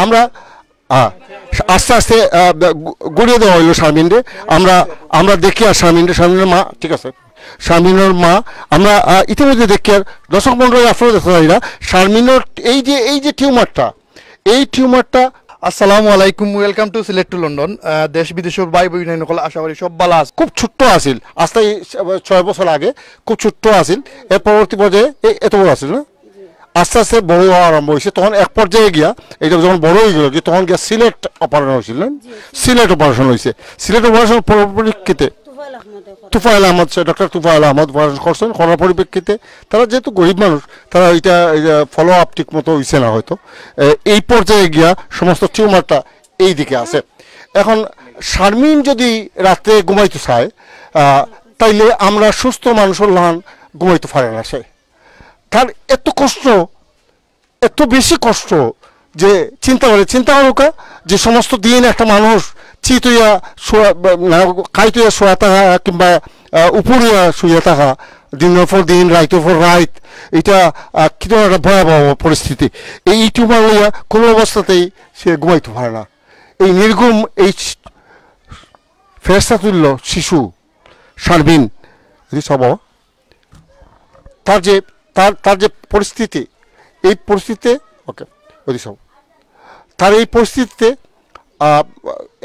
আমরা আস্তে আস্তে গড়িয়ে দেওয়া হইলো শারমিনরে। আমরা দেখি আর শারমিনের মা, ঠিক আছে, শারমিনের মা আমরা ইতিমধ্যে দেখি আর দর্শক মন্ডলী আপনারা দেখতে পারি না শারমিনের এই যে টিউমারটা। আসসালামু আলাইকুম, welcome to Sylhet to London. দেশ বিদেশের ভাই বোন সকল আশা করি সব ভালো আছে। খুব ছোট্ট আছিল, আজ তাই 6 বছর আগে খুব ছোট্ট আছিল, এর পরবর্তী পর্যায়ে এত বড় আছিল না, আস্তে আস্তে বড় হওয়া আরম্ভ হয়েছে। তখন এক পর্যায়ে গিয়া এটা যখন বড় হয়ে গেল কি তখন গিয়া সিলেট অপারেশন হয়েছিল, সিলেট অপারেশন হয়েছে। সিলেট অপারেশন পরিপ্রেক্ষিতে তুফাইল আহমদ, ডক্টর তুফাইল আহমদ অপারেশন করছেন। করার পরিপ্রেক্ষিতে তারা যেহেতু গরিব মানুষ, তারা এটা ফলো আপ ঠিক মতো হয়েছে না হয়তো, এই পর্যায়ে গিয়া সমস্ত টিউমারটা এই দিকে আছে। এখন শারমিন যদি রাত্রে ঘুমাইতে চায় তাইলে আমরা সুস্থ মানুষের লান ঘুমাইতে পারে না, সে তার এত কষ্ট, এত বেশি কষ্ট যে চিন্তা করুকা যে সমস্ত দিন একটা মানুষ চিত হইয়া খাইতে হইয়া শোয়া থাকা কিংবা উপরিয়া শুয়ে থাকা, দিনের পর দিন রাইতের পর রাইত, এটা কি একটা ভয়াবহ পরিস্থিতি। এই টিউমার লইয়া কোনো অবস্থাতেই সে ঘুমাইতে পারে না। এই নির্গুম এই ফেরেশতা তুল্য শিশু শারমিন সব তার যে পরিস্থিতি, এই পরিস্থিতিতে ওকে সব তার এই পরিস্থিতিতে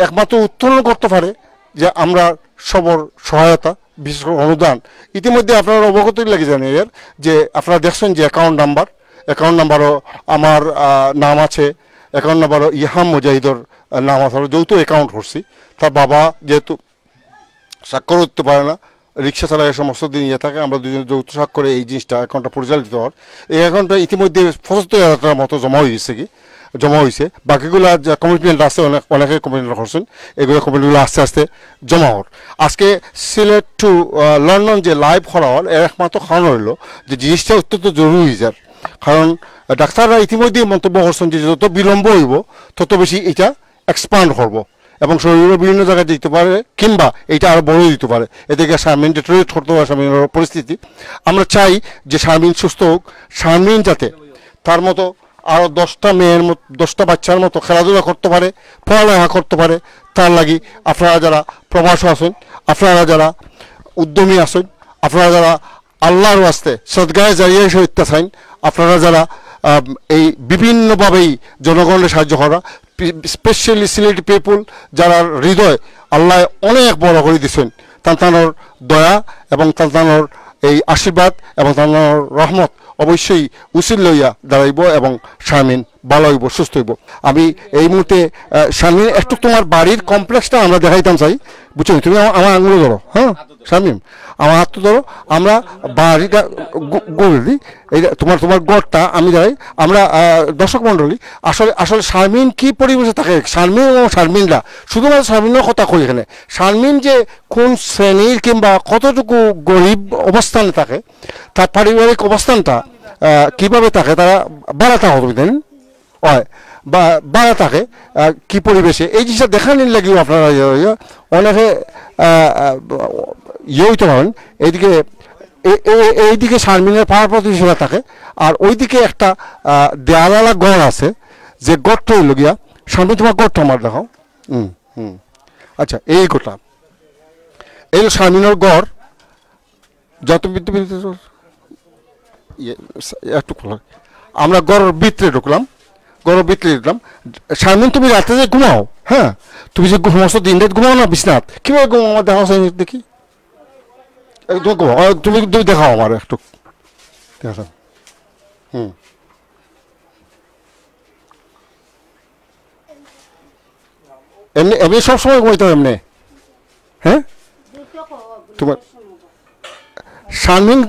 একমাত্র উত্তোলন করতে পারে যে আমরা সবর সহায়তা, বিশেষ করে অনুদান। ইতিমধ্যে আপনারা অবগত লাগে জানেন এর যে আপনারা দেখছেন যে অ্যাকাউন্ট নাম্বারও আমার নাম আছে, অ্যাকাউন্ট নাম্বারও ইহাম মুজাহিদর নাম আছে, যৌথ অ্যাকাউন্ট করছি। তার বাবা যেহেতু স্বাক্ষর করতে পারে না, রিক্সা চালায় সমস্ত দিন থাকে, আমরা দুজনে যৌথ স্বাক্ষরে এই জিনিসটা অ্যাকাউন্টটা পরিচালিত হওয়ার। এই অ্যাকাউন্টটা ইতিমধ্যে 75,000 টাকার মতো জমা হয়েছে। বাকিগুলো যা কমিটমেন্ট আছে অনেকে কমিটমেন্ট করছেন, এগুলো কমিটমেন্টগুলো আস্তে আস্তে জমা হওয়ার। আজকে সিলেট টু লন্ডন যে লাইভ হওয়ার এর একমাত্র কারণ হইল যে জিনিসটা অত্যন্ত জরুরি যার, কারণ ডাক্তাররা ইতিমধ্যে মন্তব্য করছেন যে যত বিলম্ব হইব তত বেশি এটা এক্সপান্ড করবো এবং শরীরের বিভিন্ন জায়গায় দিতে পারে কিংবা এটা আরও বড় দিতে পারে। এদিকে শারমিন ডেটোরেট করতে পারে শারমিনের পরিস্থিতি। আমরা চাই যে শারমিন সুস্থ হোক, শারমিন যাতে তার মতো আরও 10টা বাচ্চার মতো খেলাধুলা করতে পারে, পড়ালেখা করতে পারে। তার লাগি আপনারা যারা প্রবাস আছেন, আপনারা যারা উদ্যমী আছেন, আপনারা যারা আল্লাহর ওয়াস্তে সদগায়ে জারিয়া হিসেবে চান, আপনারা যারা এই বিভিন্নভাবেই জনগণের সাহায্য করা, স্পেশালি সিলেটি পিপুল যারা হৃদয় আল্লাহ অনেক বড় করে দিচ্ছেন, তার দয়া এবং তার এই আশীর্বাদ এবং তার রহমত অবশ্যই উচিত লইয়া দাঁড়াইব এবং শারমিন ভালো হইব, সুস্থ হইব। আমি এই মুহূর্তে শারমিন একটু তোমার বাড়ির কমপ্লেক্সটা আমরা দেখাইতাম চাই, বুঝছো? তুমি আমার আঙুলে ধরো, হ্যাঁ শারমিন, আমার হাত ধরো, আমরা বাড়িটা গড়ে দিই, এইটা তোমার গড়টা আমি দেখাই। আমরা দর্শক মণ্ডলী আসলে শারমিন কি পরিবেশে থাকে, শারমিন এবং শারমিনরা শুধুমাত্র শারমিনের কথা কই এখানে, শারমিন যে কোন শ্রেণীর কিংবা কতটুকু গরিব অবস্থানে থাকে, তার পারিবারিক অবস্থানটা কিভাবে থাকে, তারা বাড়াতে হবে দেন হয় বা বাড়া থাকে কি পরিবেশে, এই জিনিসটা দেখানোর লাগিও আপনারা অনেকে হইতে পারেন। এইদিকে শারমিনের পাড়ার প্রতিষ্ঠা থাকে, আর ওইদিকে একটা দেয়ালালা গড় আছে, যে গড়টা হইল গিয়া শারমিন, তোমার গড়টা আমার দেখাও। আচ্ছা, এই গড়টা এই শারমিনের গড়, যত একটু খোলা, আমরা গড়ের ভিতরে ঢুকলাম। শারমিন, তুমি রাতে যে ঘুমাও, হ্যাঁ তুমি যে সমস্ত দিন রাত ঘুমাও না বিছনাথ, কিভাবে ঘুমাও আমার দেখাও দেখি, তুমি দেখাও আমার একটু দেখা। এমনি সবসময় ঘুমাইতে হবে এমনি, হ্যাঁ তোমার শারমিন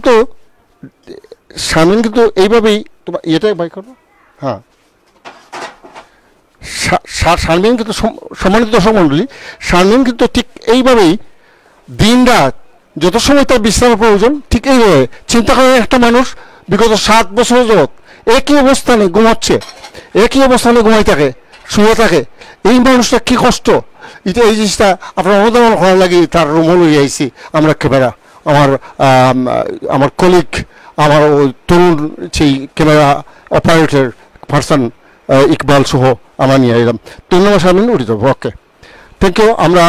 কিন্তু এইভাবেই তোমার ইয়েটাই বাই করো, হ্যাঁ শারমিন কিন্তু সম্মানিত দর্শক মণ্ডলী, শারমিন কিন্তু ঠিক এইভাবেই দিন রাত যত সময় তার বিশ্রামের প্রয়োজন ঠিক এইভাবে চিন্তা করেন। একটা মানুষ বিগত 7 বছর যাবত একই অবস্থানে ঘুমাচ্ছে, একই অবস্থানে ঘুমাই থাকে, শুয়ে থাকে, এই মানুষটা কি কষ্ট। এটা এই জিনিসটা আপনার অনুধাবন করার লাগে তার রুমে লইয়ে আইছি আমরা ক্যামেরা, আমার কলিগ, আমার তরুণ সেই ক্যামেরা অপারেটর পার্সন ইকবাল সহ আমরা নিয়ে এলাম 3 নম্বর শারমিন উঠে যাবো। ওকে, থ্যাংক ইউ। আমরা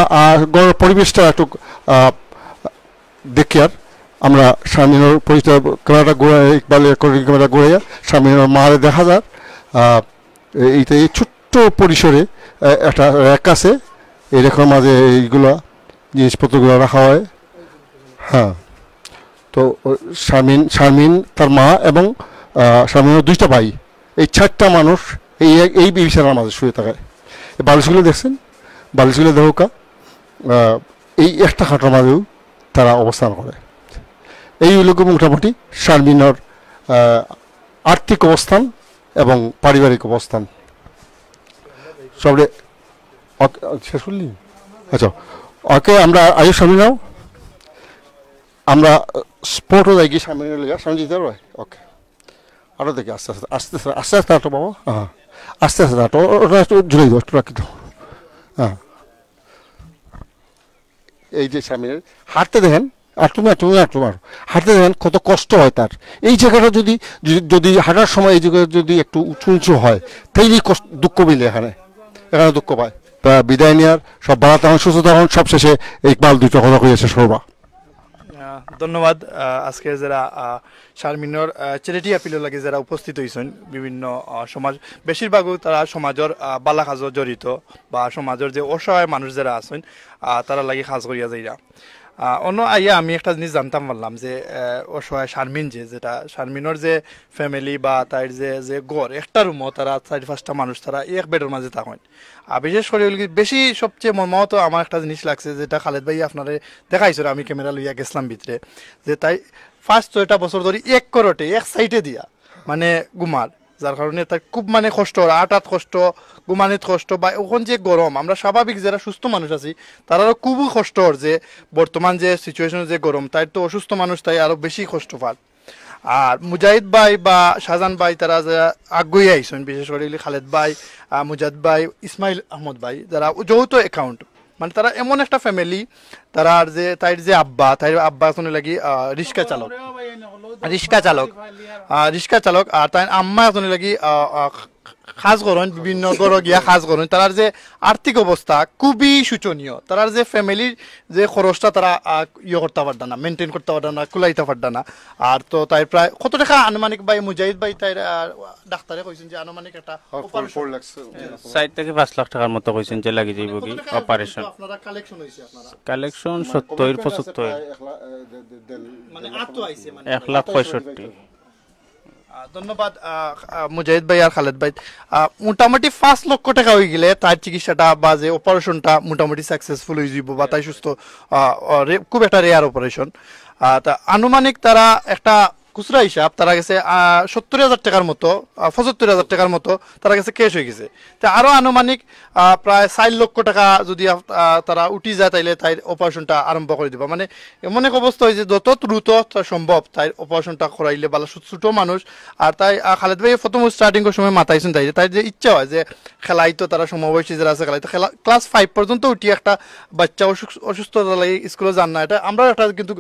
গড়ের পরিবেশটা একটু দেখি। আর আমরা শারমিনের পরিচয় ক্যামেরাটা ঘুরে, ইকবালের ক্যামেরা ঘুরে শারমিনের মারে দেখা যায়। এইটা এই ছোট্ট পরিসরে একটা র্যাক আছে, এই রেখার মাঝে এইগুলা জিনিসপত্রগুলো রাখা হয়। হ্যাঁ, তো শারমিন তার মা এবং শারমিনের 2টা ভাই, এই 4টা মানুষ এই বিছানার মাঝে শুয়ে থাকায়। এই বালিশগুলো দেখছেন, বালিশগুলো দেখোকা এই একটা খাটার মাঝেও তারা অবস্থান করে। এই লোক মোটামুটি শারমিনের আর্থিক অবস্থান এবং পারিবারিক অবস্থান সবরে। শেষ করলি? আচ্ছা, ওকে, আমরা আয়ু শারমিনাও আমরা স্পোর্টও যাই কি শারমিনের লেগে সামনে যেতে পারবে। ওকে, আরও দেখি আস্তে আস্তে আস্তে আস্তে আস্তে আস্তে আটো বাবা। হ্যাঁ, আস্তে আস্তে আটো, ওটা একটু ঝুলে দাও, একটু রাখি দাও। হ্যাঁ, এই যে স্বামীর হাঁটতে দেখেন, আর তুমি হাঁটতে দেখেন কত কষ্ট হয় তার। এই জায়গাটা যদি যদি হাঁটার সময় এই জায়গাটা যদি একটু উঁচু উঁচু হয়, তাইলেই দুঃখ মিলে এখানে দুঃখ পায়। তা বিদায় নেওয়ার সব ভালো তখন, সুস্থ তখন, সবশেষে ইকবাল 2টা কথা কইয়াছে সর্বা। ধন্যবাদ। আজকে যারা শারমিনের চ্যারিটি আপিলের লাগে যারা উপস্থিত হয়েছেন, বিভিন্ন সমাজ, বেশিরভাগও তারা সমাজের বালা কাজত জড়িত বা সমাজের যে অসহায় মানুষ যারা আছেন তারা লাগে কাজ করিয়া যাইরা। অন্য আইয়া আমি একটা জিনিস জানতাম পারলাম যে অসহায় শারমিন যেটা শারমিনের যে ফ্যামিলি বা তার যে গড় একটা রুমও তারা 4-5টা মানুষ তারা এক বেডের মাঝে থাকেন। আর বিশেষ করে বেশি সবচেয়ে মর্মাহত আমার একটা জিনিস লাগছে, যেটা খালেদ ভাই আপনারে দেখাইছিল, আমি ক্যামেরা লইয়া গেছিলাম ভিতরে, যে তাই ফার্স্ট 6টা বছর ধরে এক করটে এক সাইডে দিয়া মানে গুমার, যার কারণে তার খুব মানে কষ্ট, আটাত কষ্ট, গুমানিত কষ্ট, বা ওখান যে গরম, আমরা স্বাভাবিক যারা সুস্থ মানুষ আছি তারারও খুবই কষ্ট, যে বর্তমান যে সিচুয়েশন যে গরম, তাই তো অসুস্থ মানুষ তাই আরো বেশি কষ্ট পায়। আর মুজাহিদ ভাই বা শাহজাহান ভাই তারা যারা আগুয়ে আইসেন, বিশেষ করে খালেদ ভাই, মুজাহিদ ভাই, ইসমাইল আহমদ ভাই, যারা যৌথ অ্যাকাউন্ট, মানে তারা এমন একটা ফ্যামিলি, তারা যে তাইর যে তাইর আব্বা শুনে লাগি রিক্সা চালক, আর তাই আম্মা শুনে লাগি কাজ করেন, বিভিন্ন গড় গিয়া কাজ করেন। তার যে আর্থিক অবস্থা খুবই শোচনীয়, তার যে ফ্যামিলির যে খরচটা তারা করতে পারত না, মেনটেন করতে পারত না, কুলাইতে পারত না। আর তো তাই প্রায় কত টাকা আনুমানিক ভাই মুজাহিদ ভাই তাই ডাক্তারে কইছেন যে আনুমানিক একটা 4 থেকে 5 লাখ টাকার মতো কইছেন যে লাগি যাইব কি অপারেশন। আপনারা কালেকশন হইছে, আপনারা কালেকশন 70-75 মানে আট তো আইছে, মানে 1,65,000। ধন্যবাদ মুজাহিদ ভাই আর খালেদ ভাই। মোটামুটি 5 লক্ষ টাকা হয়ে গেলে তার চিকিৎসাটা বা যে অপারেশনটা মোটামুটি সাকসেসফুল হয়ে যাব, বা তাই সুস্থ, খুব একটা রেয়ার অপারেশন। তা আনুমানিক তারা একটা খুচরা হিসাব তারা গেছে 70,000 টাকার মতো, 75,000 টাকার মতো তারা গেছে ক্যাশ হয়ে গেছে। তা আরো আনুমানিক প্রায় 4 লক্ষ টাকা যদি তারা উঠি যায়, তাইলে তাই অপারেশনটা আরম্ভ করে দিব। মানে এমন এক অবস্থা হয়েছে যত দ্রুত সম্ভব তাই অপারেশনটা করাইলে ভালো, ছোট মানুষ। আর তাই খালেদ ভাই প্রথম স্টার্টিং এর সময় মাথাইছেন তাই তাই যে ইচ্ছা হয় যে খেলাইতো, তারা সমবয়সী যারা আছে খেলাইতো, ক্লাস 5 পর্যন্ত উঠি একটা বাচ্চা অসুস্থতা লাগে স্কুলে যান না, এটা আমরা একটা কিন্তু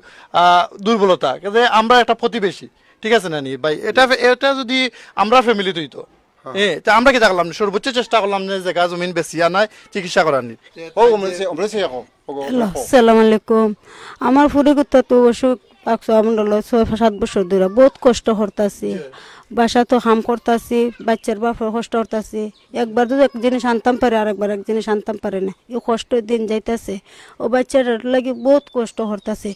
দুর্বলতা, আমরা একটা প্রতিবেশী, ঠিক আছে না নি ভাই? এটা যদি আমরা ফ্যামিলি তৈরি তা আমরা কি দেখলাম সর্বোচ্চ চেষ্টা করলাম যে জায়গা জমিন বেশিয়া নাই চিকিৎসা করার নি। আসসালামু আলাইকুম। আমার ফুরিগুত্তা তো অসুখ 6-7 বছর ধরে বহুত কষ্ট করতেছি, বাসা তো হাম করতেছি, বাচ্চার বাপ কষ্ট করতেছি, একবার যদি এক জিনিস আনতাম পারে আর একবার এক জিনিস আনতাম পারে না, এই কষ্ট দিন যাইতেছে, ও বাচ্চার লাগে বহুত কষ্ট করতেছে।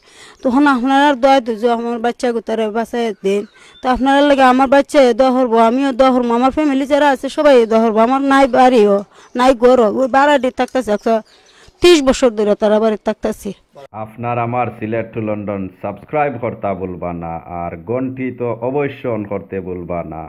তখন আপনারা দোয়া দুজো আমার বাচ্চা গুতারে বাসায় দিন, তো আপনারা লাগে আমার বাচ্চা দোয়া করবো, আমিও দোয়া করবো, আমার ফ্যামিলি যারা আছে সবাই দোয়া করবো। আমার নাই বাড়িও নাই গরো, ওই ভাড়া দিয়ে থাকতেছে 30 বছর ধরে তারা বাড়ি থাকতেছি। আপনার আমার সিলেট টু লন্ডন সাবস্ক্রাইব করতে ভুলবা না, আর ঘন্টি তো অবশ্যই অন করতে ভুলবা না।